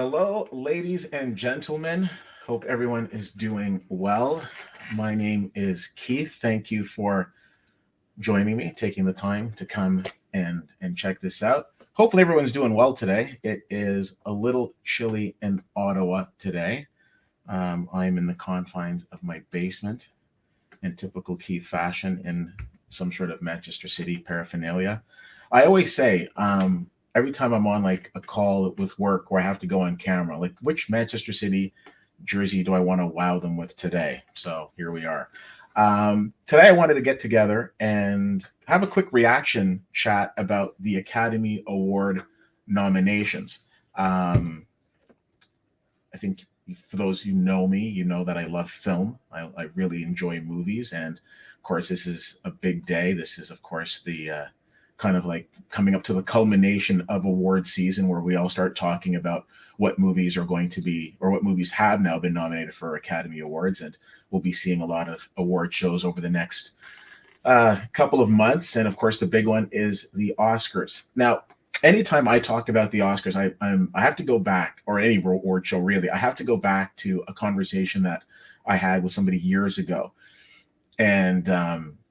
Hello, ladies and gentlemen. Hope everyone is doing well. My name is Keith. Thank you for joining me, taking the time to come and check this out. Hopefully, everyone's doing well today. It is a little chilly in Ottawa today. I'm in the confines of my basement in typical Keith fashion in some sort of Manchester City paraphernalia. I always say, every time I'm on like a call with work where I have to go on camera, like which Manchester City jersey do I want to wow them with today? So here we are. Today I wanted to get together and have a quick reaction chat about the Academy Award nominations. Um, I think for those who know me, you know that I love film. I really enjoy movies, and of course, this is a big day. This is, of course, the kind of like coming up to the culmination of award season, where we all start talking about what movies are going to be, or what movies have now been nominated for Academy Awards, and we'll be seeing a lot of award shows over the next couple of months. And of course, the big one is the Oscars. Now, anytime I talk about the Oscars, I have to go back, or any award show really, I have to go back to a conversation that I had with somebody years ago, and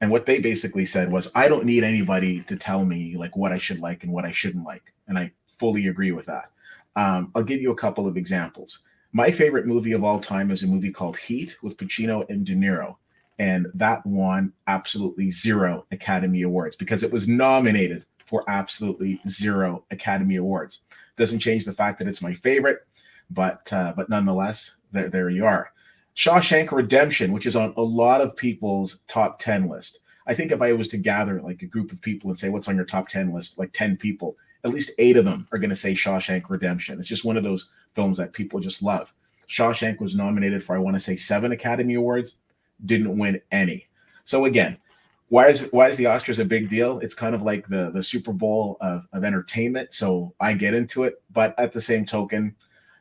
what they basically said was, I don't need anybody to tell me like what I should like and what I shouldn't like, and I fully agree with that. I'll give you a couple of examples. My favorite movie of all time is a movie called Heat with Pacino and De Niro, and that won absolutely zero Academy Awards because it was nominated for absolutely zero Academy Awards. Doesn't change the fact that it's my favorite, but nonetheless, there you are. Shawshank Redemption, which is on a lot of people's top 10 list. I think if I was to gather like a group of people and say, what's on your top 10 list, like 10 people, at least eight of them are going to say Shawshank Redemption. It's just one of those films that people just love. Shawshank was nominated for, I want to say, 7 Academy Awards, didn't win any. So again, why is the Oscars a big deal? It's kind of like the Super Bowl of entertainment. So I get into it, but at the same token,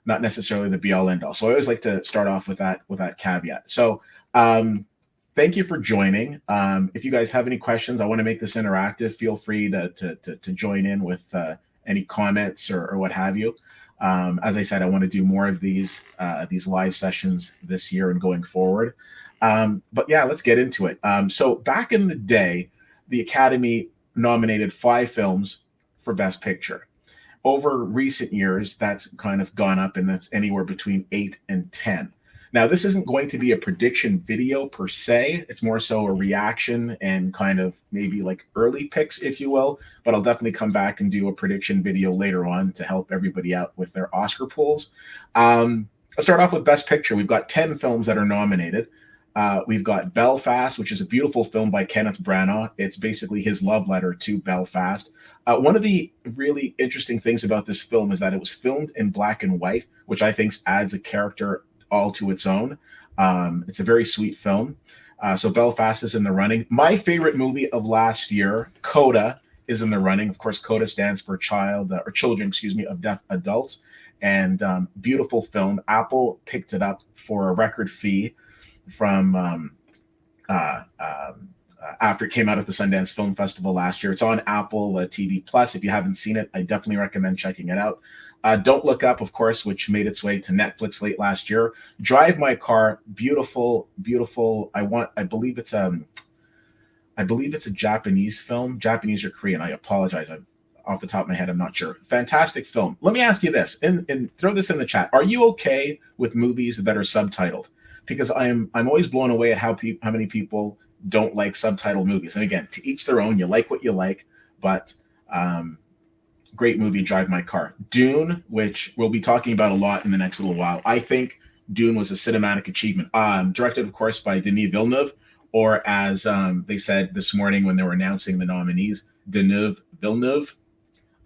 not necessarily the be all end all. So I always like to start off with that caveat. So thank you for joining. If you guys have any questions, I want to make this interactive. Feel free to join in with any comments or what have you. As I said, I want to do more of these live sessions this year and going forward. But yeah, let's get into it. So back in the day, the Academy nominated 5 films for Best Picture. Over recent years, that's kind of gone up, and that's anywhere between 8 and 10. Now, this isn't going to be a prediction video per se. It's more so a reaction and kind of maybe like early picks, if you will. But I'll definitely come back and do a prediction video later on to help everybody out with their Oscar polls. Let's start off with Best Picture. We've got 10 films that are nominated. We've got Belfast, which is a beautiful film by Kenneth Branagh. It's basically his love letter to Belfast. One of the really interesting things about this film is that it was filmed in black and white, which I think adds a character all to its own. It's a very sweet film. So Belfast is in the running. My favorite movie of last year, Coda, is in the running. Of course, Coda stands for children, of deaf adults. And beautiful film. Apple picked it up for a record fee from after it came out at the Sundance Film Festival last year. It's on Apple TV Plus. If you haven't seen it, I definitely recommend checking it out. Don't Look Up, of course, which made its way to Netflix late last year. Drive My Car, beautiful, beautiful. I believe it's a Japanese film, Japanese or Korean. I apologize. Off the top of my head, I'm not sure. Fantastic film. Let me ask you this, and throw this in the chat. Are you okay with movies that are subtitled? Because I'm always blown away at how many people don't like subtitled movies. And again, to each their own. You like what you like, but great movie, Drive My Car. Dune, which we'll be talking about a lot in the next little while. I think Dune was a cinematic achievement. Directed, of course, by Denis Villeneuve, or as they said this morning when they were announcing the nominees, Denis Villeneuve.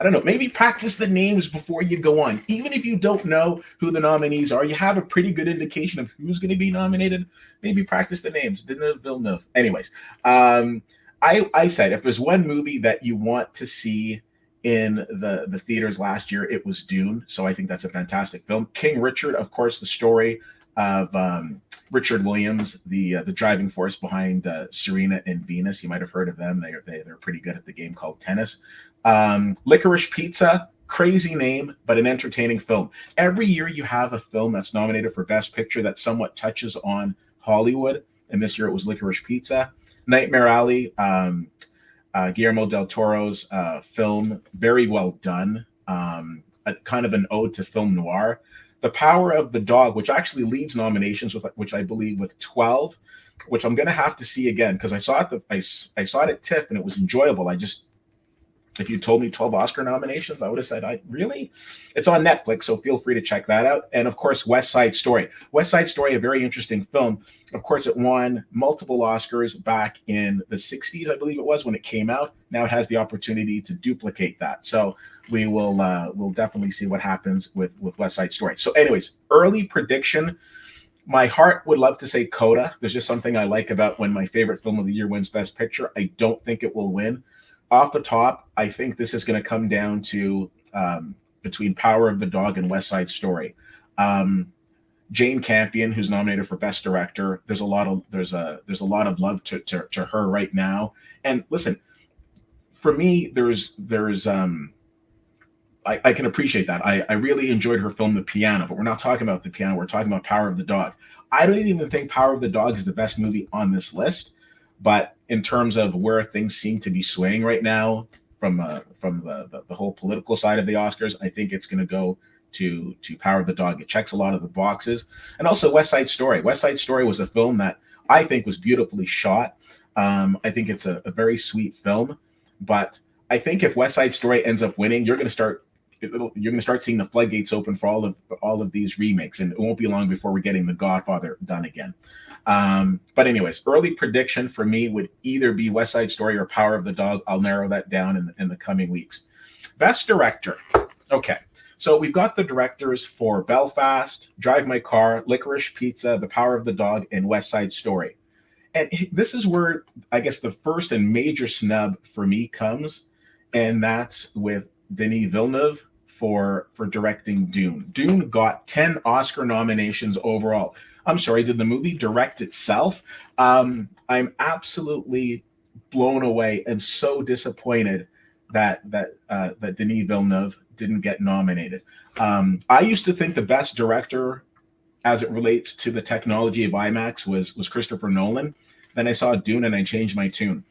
I don't know, maybe practice the names before you go on. Even if you don't know who the nominees are, you have a pretty good indication of who's going to be nominated. Maybe practice the names. Denis Villeneuve. Anyways, I said if there's one movie that you want to see in the theaters last year, it was Dune. So I think that's a fantastic film. King Richard, of course, the story of Richard Williams, the driving force behind Serena and Venus. You might have heard of them. They're pretty good at the game called tennis. Licorice Pizza, Crazy name, but an entertaining film. Every year you have a film that's nominated for Best Picture that somewhat touches on Hollywood, and this year it was Licorice Pizza. Nightmare Alley, Guillermo del Toro's film, very well done. A kind of an ode to film noir. The Power of the Dog, which actually leads nominations with, which I believe with 12, which I'm going to have to see again because I saw it. I saw it at TIFF and it was enjoyable. I just, if you told me 12 Oscar nominations, I would have said, I really? It's on Netflix, so feel free to check that out. And of course, West Side Story. West Side Story, a very interesting film. Of course, it won multiple Oscars back in the 60s, I believe it was, when it came out. Now it has the opportunity to duplicate that. So we will we'll definitely see what happens with West Side Story. So anyways, early prediction. My heart would love to say Coda. There's just something I like about when my favorite film of the year wins Best Picture. I don't think it will win. Off the top, I think this is going to come down to between Power of the Dog and West Side Story. Jane Campion, who's nominated for Best Director, there's a lot of love to her right now. And listen, for me, I can appreciate that. I really enjoyed her film The Piano, but we're not talking about The Piano. We're talking about Power of the Dog. I don't even think Power of the Dog is the best movie on this list. But in terms of where things seem to be swaying right now from the whole political side of the Oscars, I think it's going to go to Power of the Dog. It checks a lot of the boxes. And also West Side Story. West Side Story was a film that I think was beautifully shot. I think it's a very sweet film. But I think if West Side Story ends up winning, you're going to start seeing the floodgates open for all of these remakes, and it won't be long before we're getting The Godfather done again. But anyways, early prediction for me would either be West Side Story or Power of the Dog. I'll narrow that down in the coming weeks. Best Director. Okay, so we've got the directors for Belfast, Drive My Car, Licorice Pizza, The Power of the Dog, and West Side Story. And this is where I guess the first and major snub for me comes, and that's with Denis Villeneuve for directing Dune. Dune got 10 Oscar nominations overall. I'm sorry, did the movie direct itself? I'm absolutely blown away and so disappointed that Denis Villeneuve didn't get nominated. I used to think the best director as it relates to the technology of IMAX was Christopher Nolan. Then I saw Dune and I changed my tune.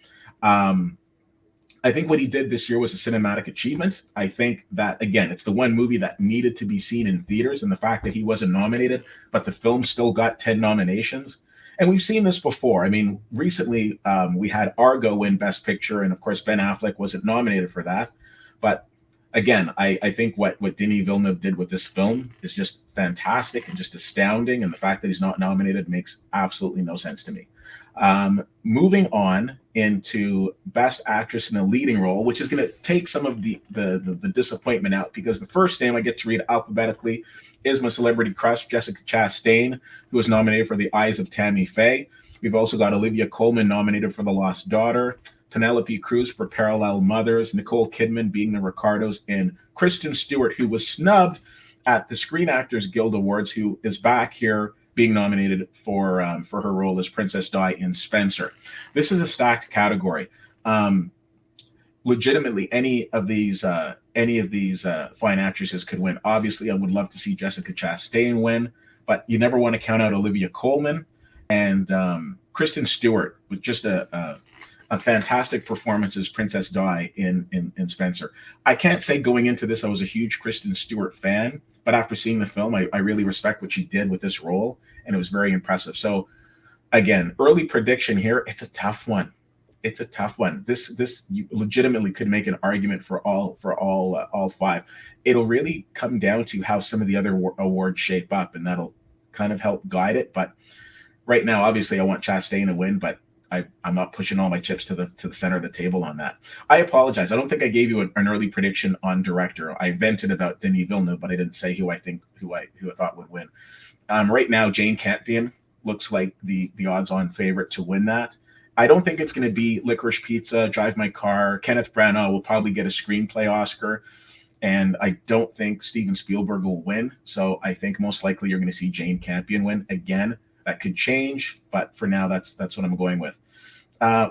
I think what he did this year was a cinematic achievement. I think that, again, it's the one movie that needed to be seen in theaters, and the fact that he wasn't nominated, but the film still got 10 nominations. And we've seen this before. I mean, recently we had Argo win Best Picture, and of course Ben Affleck wasn't nominated for that. But again, I think what Denis Villeneuve did with this film is just fantastic and just astounding, and the fact that he's not nominated makes absolutely no sense to me. Moving on into Best Actress in a Leading Role, which is going to take some of the disappointment out, because the first name I get to read alphabetically is my celebrity crush, Jessica Chastain, who was nominated for The Eyes of Tammy Faye. We've also got Olivia Colman nominated for The Lost Daughter, Penelope Cruz for Parallel Mothers, Nicole Kidman being the Ricardos, and Kristen Stewart, who was snubbed at the Screen Actors Guild Awards, who is back here being nominated for her role as Princess Di in Spencer. This is a stacked category. Legitimately, any of these fine actresses could win. Obviously, I would love to see Jessica Chastain win, but you never want to count out Olivia Colman and Kristen Stewart with just a fantastic performance as Princess Di in Spencer. I can't say going into this I was a huge Kristen Stewart fan, but after seeing the film, I really respect what she did with this role, and it was very impressive. So again, early prediction here, it's a tough one. It's a tough one. This you legitimately could make an argument for all five. It'll really come down to how some of the other awards shape up, and that'll kind of help guide it. But right now, obviously, I want Chastain to win, but I'm not pushing all my chips to the center of the table on that. I apologize. I don't think I gave you an early prediction on director. I vented about Denis Villeneuve, but I didn't say who I thought would win. Right now, Jane Campion looks like the odds-on favorite to win that. I don't think it's going to be Licorice Pizza, Drive My Car. Kenneth Branagh will probably get a screenplay Oscar, and I don't think Steven Spielberg will win. So I think most likely you're going to see Jane Campion win again. That could change, but for now, that's what I'm going with.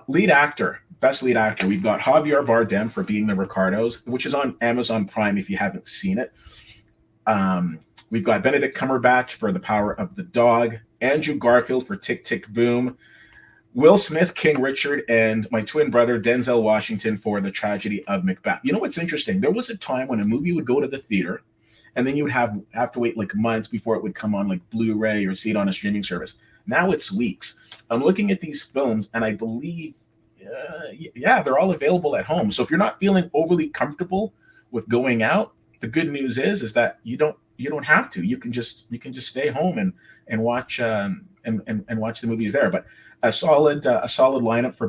Lead actor, best lead actor. We've got Javier Bardem for Being the Ricardos, which is on Amazon Prime if you haven't seen it. We've got Benedict Cumberbatch for The Power of the Dog, Andrew Garfield for Tick Tick Boom, Will Smith, King Richard, and my twin brother Denzel Washington for The Tragedy of Macbeth. You know what's interesting? There was a time when a movie would go to the theater, and then you would have to wait like months before it would come on like Blu-ray or see it on a streaming service. Now it's weeks. I'm looking at these films, and I believe, yeah, they're all available at home. So if you're not feeling overly comfortable with going out, the good news is that you don't have to. You can just stay home and watch and watch the movies there. But a solid lineup for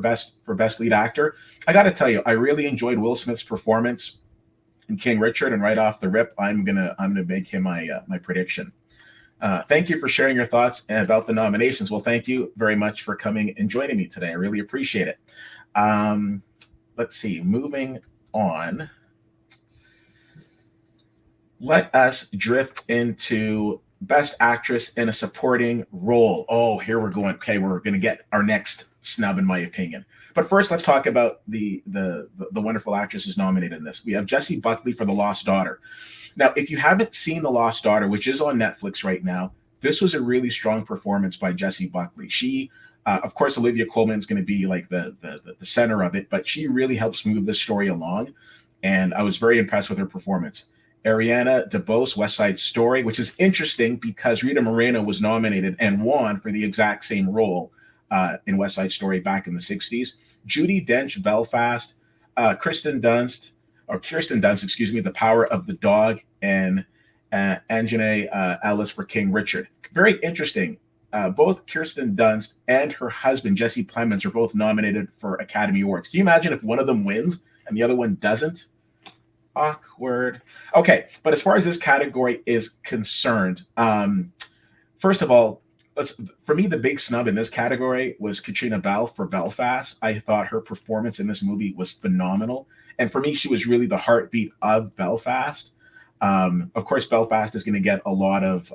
best lead actor. I got to tell you, I really enjoyed Will Smith's performance in King Richard, and right off the rip, I'm gonna make him my prediction. Thank you for sharing your thoughts about the nominations. Well, thank you very much for coming and joining me today. I really appreciate it. Let's see. Moving on. Let us drift into Best Actress in a Supporting Role. Oh, here we're going. Okay, we're going to get our next snub, in my opinion. But first, let's talk about the wonderful actresses nominated in this. We have Jessie Buckley for The Lost Daughter. Now, if you haven't seen The Lost Daughter, which is on Netflix right now, this was a really strong performance by Jessie Buckley. She, of course, Olivia Colman is going to be like the center of it, but she really helps move this story along, and I was very impressed with her performance. Ariana DeBose, West Side Story, which is interesting because Rita Moreno was nominated and won for the exact same role in West Side Story back in the 60s. Judi Dench, Belfast, Kirsten Dunst, The Power of the Dog, and Anjanae Ellis for King Richard. Very interesting. Both Kirsten Dunst and her husband, Jesse Plemons, are both nominated for Academy Awards. Can you imagine if one of them wins and the other one doesn't? Awkward. Okay, but as far as this category is concerned, first of all, for me, the big snub in this category was Katrina Balfe for Belfast. I thought her performance in this movie was phenomenal. And for me, she was really the heartbeat of Belfast. Of course, Belfast is going to get a lot of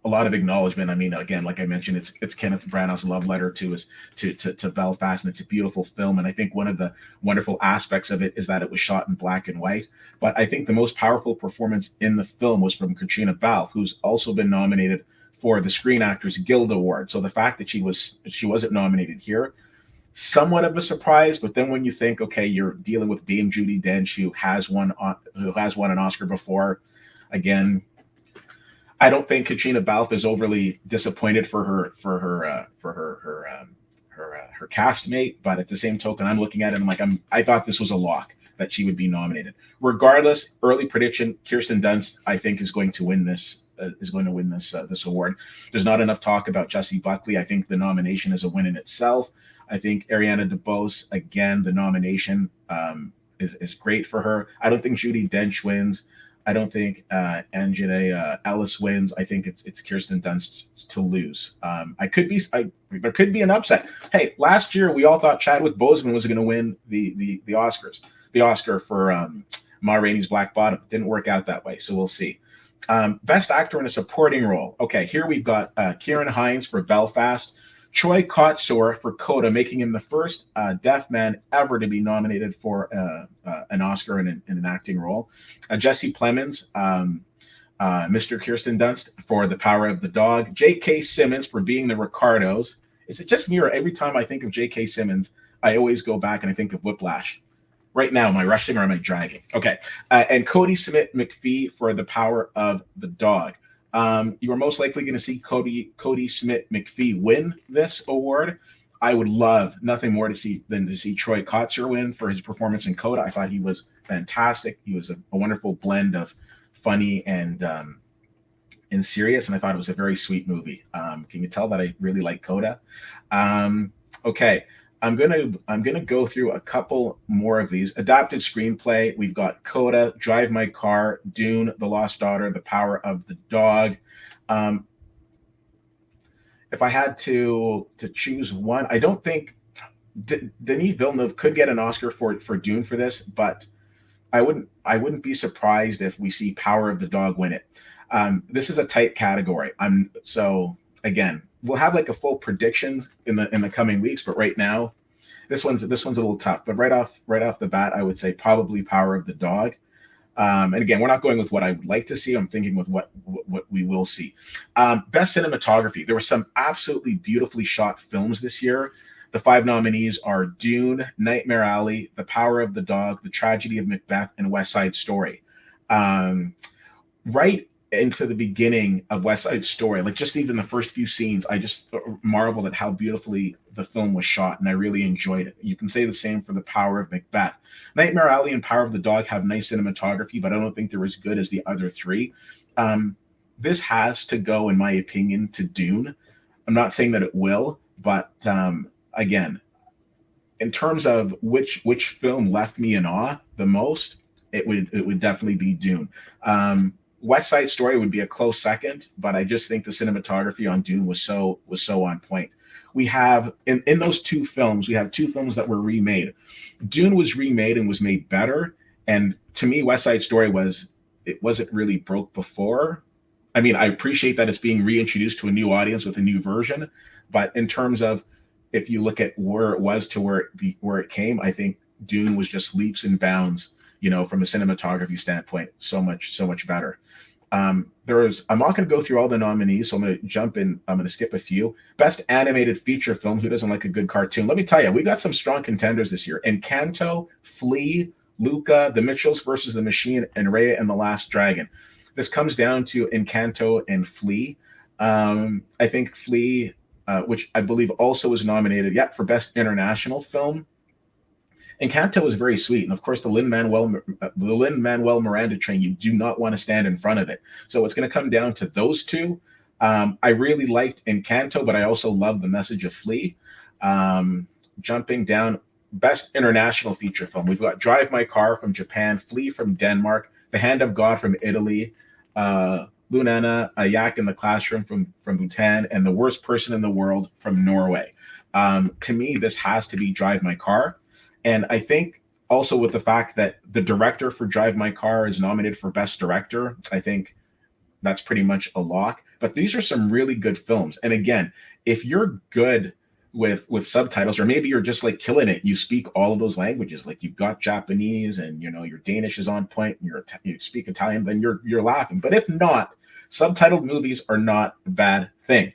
acknowledgement. I mean, again, like I mentioned, it's Kenneth Branagh's love letter to Belfast, and it's a beautiful film. And I think one of the wonderful aspects of it is that it was shot in black and white. But I think the most powerful performance in the film was from Katrina Balfe, who's also been nominated for the Screen Actors Guild Award. So the fact that she wasn't nominated here, somewhat of a surprise. But then when you think, okay, you're dealing with Dame Judi Dench, who has won an Oscar before, again, I don't think Katrina Balfe is overly disappointed for her castmate, but at the same token, I'm looking at it and I thought this was a lock that she would be nominated. Regardless, early prediction: Kirsten Dunst, I think, is going to win this. This award. There's not enough talk about Jessie Buckley. I think the nomination is a win in itself. I think Ariana DeBose, again, the nomination is great for her. I don't think Judi Dench wins. I don't think Anjanae Ellis wins. I think it's Kirsten Dunst to lose. There could be an upset. Hey, last year we all thought Chadwick Boseman was going to win the Oscar for Ma Rainey's Black Bottom. Didn't work out that way, so we'll see. Best actor in a supporting role. Okay, here we've got Kieran Hines for Belfast, Troy Kotsur for Coda, making him the first deaf man ever to be nominated for an Oscar in an acting role. Jesse Plemons, Mr. Kirsten Dunst for The Power of the Dog. J.K. Simmons for Being the Ricardos. Is it just me, or every time I think of J.K. Simmons, I always go back and I think of Whiplash? Right now, am I rushing or am I dragging? Okay. And Cody Smith-McPhee for The Power of the Dog. You are most likely going to see Cody Smith-McPhee win this award. I would love nothing more than to see Troy Kotsur win for his performance in Coda. I thought he was fantastic. He was a wonderful blend of funny and serious, and I thought it was a very sweet movie. Can you tell that I really like Coda? Okay. I'm gonna go through a couple more of these. Adapted screenplay, we've got Coda, Drive My Car, Dune, The Lost Daughter, The Power of the Dog. If I had to choose one, I don't think Denis Villeneuve could get an Oscar for Dune for this, but I wouldn't be surprised if we see Power of the Dog win it. This is a tight category. again, we'll have like a full prediction in the coming weeks, but right now, this one's a little tough. But right off the bat, I would say probably Power of the Dog. And again, we're not going with what I would like to see. I'm thinking with what we will see. Best cinematography. There were some absolutely beautifully shot films this year. The five nominees are Dune, Nightmare Alley, The Power of the Dog, The Tragedy of Macbeth, and West Side Story. Um, right into the beginning of West Side Story, like just even the first few scenes, I just marveled at how beautifully the film was shot, and I really enjoyed it. You can say the same for The Power of Macbeth. Nightmare Alley and Power of the Dog have nice cinematography, but I don't think they're as good as the other three. Um, this has to go, in my opinion, to Dune. I'm not saying that it will, but again, in terms of which film left me in awe the most, it would definitely be Dune. West Side Story would be a close second, but I just think the cinematography on Dune was so on point. We have in those two films, we have two films that were remade. Dune was remade and was made better, and to me, West Side Story it wasn't really broke before. I mean, I appreciate that it's being reintroduced to a new audience with a new version, but in terms of if you look at where it was to where it came, I think Dune was just leaps and bounds, from a cinematography standpoint, so much better. I'm not going to go through all the nominees, so I'm going to jump in. I'm going to skip a few. Best animated feature film. Who doesn't like a good cartoon? Let me tell you, we got some strong contenders this year. Encanto, Flea, Luca, The Mitchells versus the Machine, and Raya and the Last Dragon. This comes down to Encanto and Flea. I think Flea, which I believe also was nominated, for Best International Film. Encanto is very sweet, and of course, the Lin-Manuel Miranda train. You do not want to stand in front of it, so it's going to come down to those two. I really liked Encanto, but I also love the message of Flea. Jumping down, Best International Feature Film. We've got Drive My Car from Japan, Flea from Denmark, The Hand of God from Italy, Lunana, A Yak in the Classroom from Bhutan, and The Worst Person in the World from Norway. To me, this has to be Drive My Car. And I think also with the fact that the director for Drive My Car is nominated for Best Director, I think that's pretty much a lock. But these are some really good films. And again, if you're good with subtitles, or maybe you're just like killing it, you speak all of those languages, like you've got Japanese and your Danish is on point, and you speak Italian, then you're laughing. But if not, subtitled movies are not a bad thing.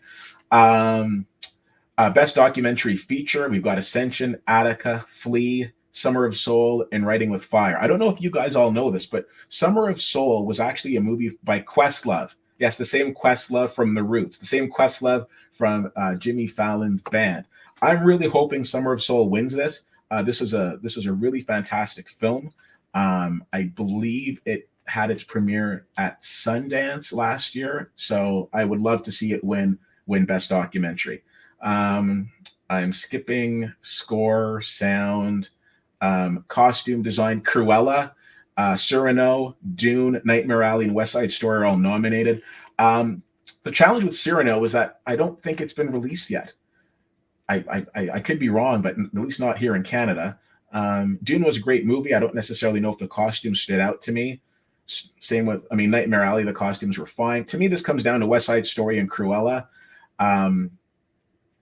Best documentary feature, we've got Ascension, Attica, Flea, Summer of Soul, and Writing with Fire. I don't know if you guys all know this, but Summer of Soul was actually a movie by Questlove. Yes, the same Questlove from The Roots, the same Questlove from Jimmy Fallon's band. I'm really hoping Summer of Soul wins this. This was a really fantastic film. I believe it had its premiere at Sundance last year, so I would love to see it win Best Documentary. I'm skipping score, sound, costume design. Cruella, Cyrano, Dune, Nightmare Alley, and West Side Story are all nominated. The challenge with Cyrano is that I don't think it's been released yet. I could be wrong, but at least not here in Canada. Dune was a great movie. I don't necessarily know if the costumes stood out to me. Same with, Nightmare Alley, the costumes were fine. To me, this comes down to West Side Story and Cruella.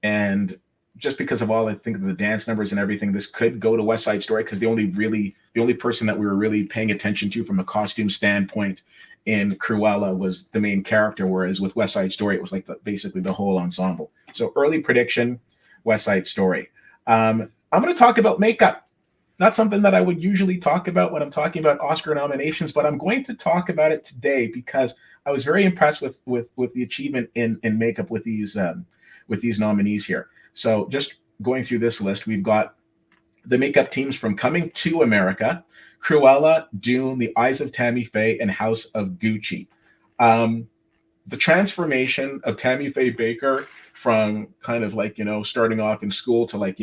And just because of all, I think the dance numbers and everything, this could go to West Side Story, because the only person that we were really paying attention to from a costume standpoint in Cruella was the main character, whereas with West Side Story, it was like basically the whole ensemble. So early prediction, West Side Story. I'm going to talk about makeup. Not something that I would usually talk about when I'm talking about Oscar nominations, but I'm going to talk about it today because I was very impressed with the achievement in makeup with these nominees here. So just going through this list, we've got the makeup teams from Coming to America, Cruella, Dune, The Eyes of Tammy Faye, and House of Gucci. The transformation of Tammy Faye Baker from kind of like, starting off in school to like,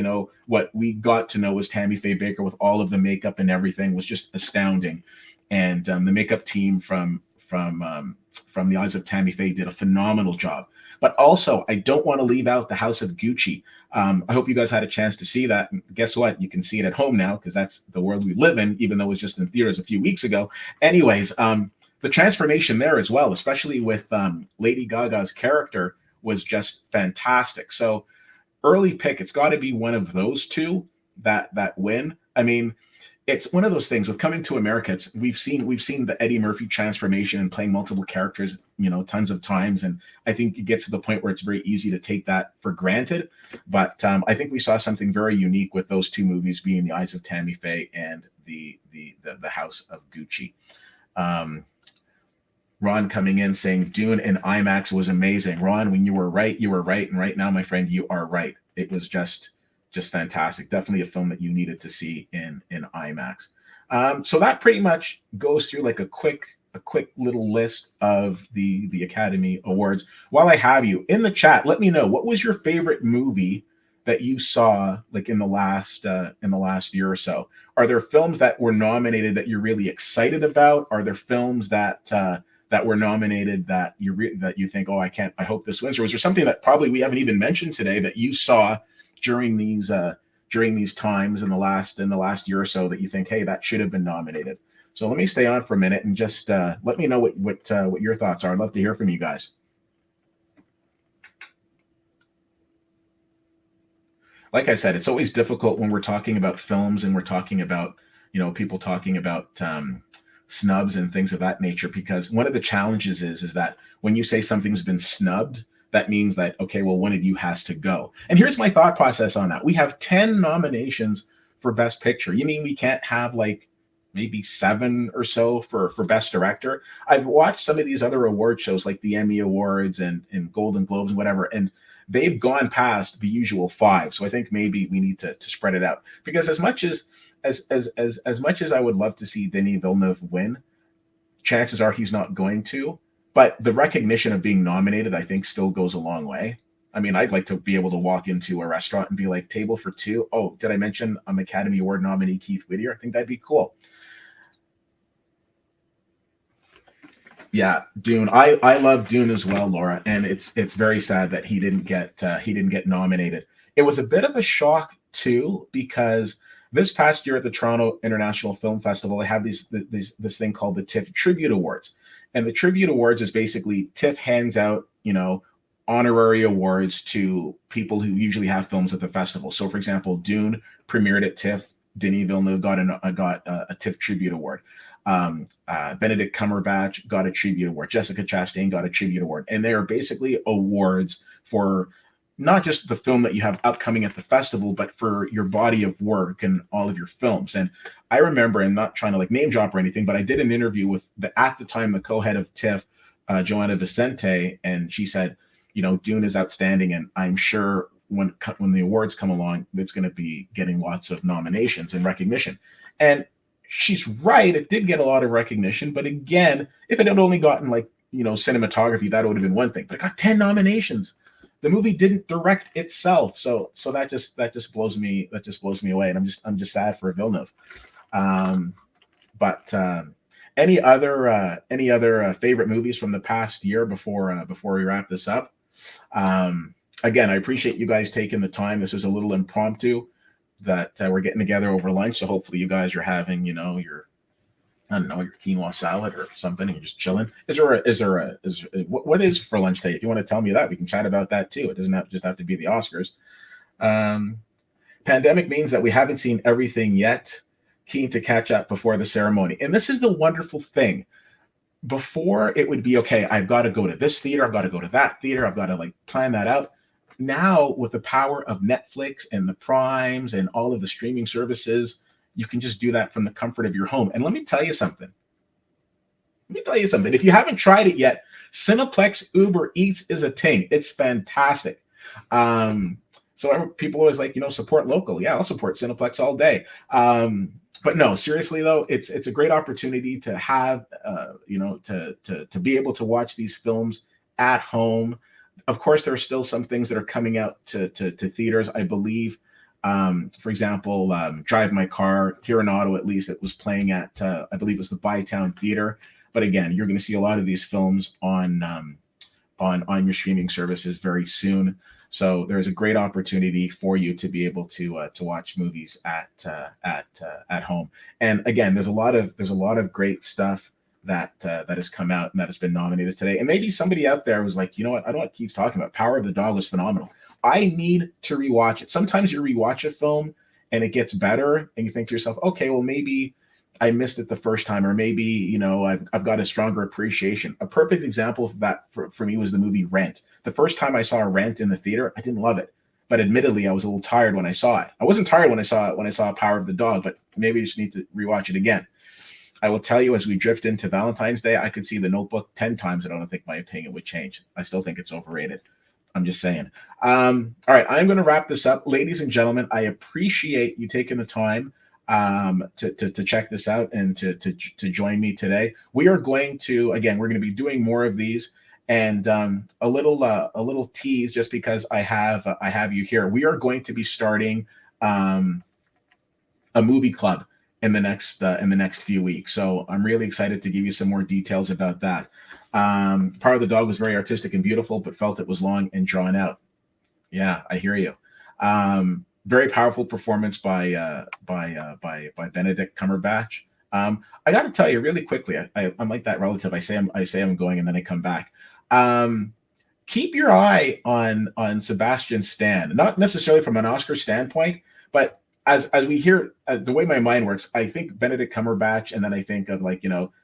what we got to know as Tammy Faye Baker with all of the makeup and everything was just astounding. And the makeup team from The Eyes of Tammy Faye did a phenomenal job. But also, I don't want to leave out The House of Gucci. I hope you guys had a chance to see that. And guess what? You can see it at home now because that's the world we live in, even though it was just in theaters a few weeks ago. Anyways, the transformation there as well, especially with Lady Gaga's character, was just fantastic. So early pick, it's got to be one of those two that win. I mean, it's one of those things with Coming to America. It's we've seen the Eddie Murphy transformation and playing multiple characters, tons of times, and I think it gets to the point where it's very easy to take that for granted. But I think we saw something very unique with those two movies, being The Eyes of Tammy Faye and the House of Gucci. Um, Ron coming in saying Dune in IMAX was amazing. Ron, when you were right, you were right, and right now, my friend, you are right. It was just fantastic. Definitely a film that you needed to see in IMAX. So that pretty much goes through like a quick little list of the Academy Awards. While I have you in the chat, let me know, what was your favorite movie that you saw like in the last year or so. Are there films that were nominated that you're really excited about? Are there films that were nominated that you think, oh, I hope this wins? Or was there something that probably we haven't even mentioned today that you saw during these times in the last year or so that you think, hey, that should have been nominated? So let me stay on for a minute and just let me know what your thoughts are. I'd love to hear from you guys. Like I said, it's always difficult when we're talking about films and we're talking about, people talking about snubs and things of that nature, because one of the challenges is that when you say something's been snubbed, that means that, okay, well, one of you has to go. And here's my thought process on that. We have 10 nominations for Best Picture. You mean we can't have like maybe 7 or so for Best Director? I've watched some of these other award shows like the Emmy Awards and Golden Globes and whatever, and they've gone past the usual 5. So I think maybe we need to spread it out, because as much as I would love to see Denis Villeneuve win, chances are he's not going to. But the recognition of being nominated, I think, still goes a long way. I mean, I'd like to be able to walk into a restaurant and be like, table for 2. Oh, did I mention I'm Academy Award nominee Keith Whittier? I think that'd be cool. Yeah, Dune. I love Dune as well, Laura, and it's very sad that he didn't get nominated. It was a bit of a shock too, because this past year at the Toronto International Film Festival, they have this thing called the Tiff Tribute Awards, and the Tribute Awards is basically Tiff hands out honorary awards to people who usually have films at the festival. So, for example, Dune premiered at TIFF. Denis Villeneuve got a TIFF Tribute Award. Benedict Cumberbatch got a tribute award. Jessica Chastain got a tribute award. And they are basically awards for not just the film that you have upcoming at the festival, but for your body of work and all of your films. And I remember, and not trying to like name drop or anything, but I did an interview with at the time, the co-head of TIFF, Joanna Vicente, and she said, Dune is outstanding, and I'm sure when the awards come along, it's going to be getting lots of nominations and recognition. And she's right; it did get a lot of recognition. But again, if it had only gotten cinematography, that would have been one thing. But it got 10 nominations. The movie didn't direct itself, so that just blows me away, and I'm just sad for Villeneuve. But any other favorite movies from the past year before we wrap this up? Again, I appreciate you guys taking the time. This is a little impromptu that we're getting together over lunch. So hopefully you guys are having, your quinoa salad or something, and you're just chilling. What is for lunch today? If you want to tell me that, we can chat about that too. It doesn't just have to be the Oscars. Pandemic means that we haven't seen everything yet. Keen to catch up before the ceremony. And this is the wonderful thing. Before it would be, okay, I've got to go to this theater, I've got to go to that theater, I've got to plan that out. Now, with the power of Netflix and the Primes and all of the streaming services, you can just do that from the comfort of your home. And let me tell you something. If you haven't tried it yet, Cineplex Uber Eats is a thing. It's fantastic. So people always support local. Yeah, I'll support Cineplex all day. But no, seriously though, it's a great opportunity to have, to be able to watch these films at home. Of course, there are still some things that are coming out to theaters. I believe, for example, Drive My Car here in Ottawa, at least, it was playing at, I believe it was the Bytown Theater. But again, you're going to see a lot of these films on your streaming services very soon. So there's a great opportunity for you to be able to watch movies at home. And again, there's a lot of great stuff that has come out and that has been nominated today. And maybe somebody out there was like, you know what, I don't know what Keith's talking about. Power of the Dog was phenomenal. I need to rewatch it. Sometimes you rewatch a film and it gets better, and you think to yourself, okay, well maybe I missed it the first time, or maybe I've got a stronger appreciation. A perfect example of that for me was the movie Rent. The first time I saw Rent in the theater, I didn't love it. But admittedly, I was a little tired when I saw it. I wasn't tired when I saw Power of the Dog, but maybe I just need to rewatch it again. I will tell you, as we drift into Valentine's Day, I could see The Notebook 10 times, and I don't think my opinion would change. I still think it's overrated. I'm just saying. All right, I'm going to wrap this up. Ladies and gentlemen, I appreciate you taking the time to check this out and to join me today. We are going to, again, we're going to be doing more of these. And a little tease, just because I have you here. We are going to be starting a movie club in the next few weeks. So I'm really excited to give you some more details about that. Part of the Dog was very artistic and beautiful, but felt it was long and drawn out. Yeah, I hear you. Very powerful performance by Benedict Cumberbatch. I got to tell you really quickly. I'm like that relative. I say I'm going, and then I come back. Keep your eye on Sebastian Stan, not necessarily from an Oscar standpoint, but as we hear the way my mind works, I think Benedict Cumberbatch, and then I think of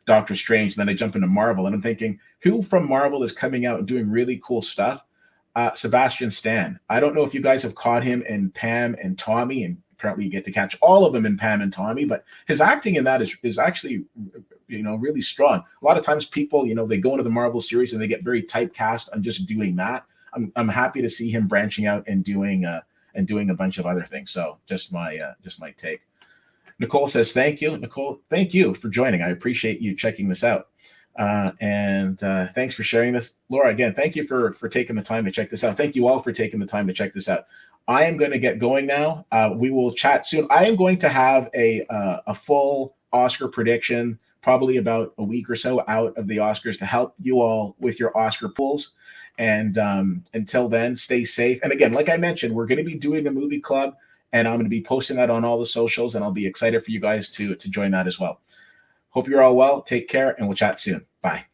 Doctor Strange, and then I jump into Marvel, and I'm thinking, who from Marvel is coming out and doing really cool stuff? Sebastian Stan. I don't know if you guys have caught him in Pam and Tommy, and apparently you get to catch all of them in Pam and Tommy, but his acting in that is actually really strong. A lot of times people, they go into the Marvel series and they get very typecast on just doing that. I'm happy to see him branching out and doing a bunch of other things. So just my take. Nicole says, thank you. Nicole, thank you for joining. I appreciate you checking this out. And thanks for sharing this. Laura, again, thank you for taking the time to check this out. Thank you all for taking the time to check this out. I am going to get going now. We will chat soon. I am going to have a full Oscar prediction, probably about a week or so out of the Oscars, to help you all with your Oscar pools. And until then, stay safe. And again, like I mentioned, we're going to be doing a movie club, and I'm going to be posting that on all the socials, and I'll be excited for you guys to join that as well. Hope you're all well. Take care, and we'll chat soon. Bye.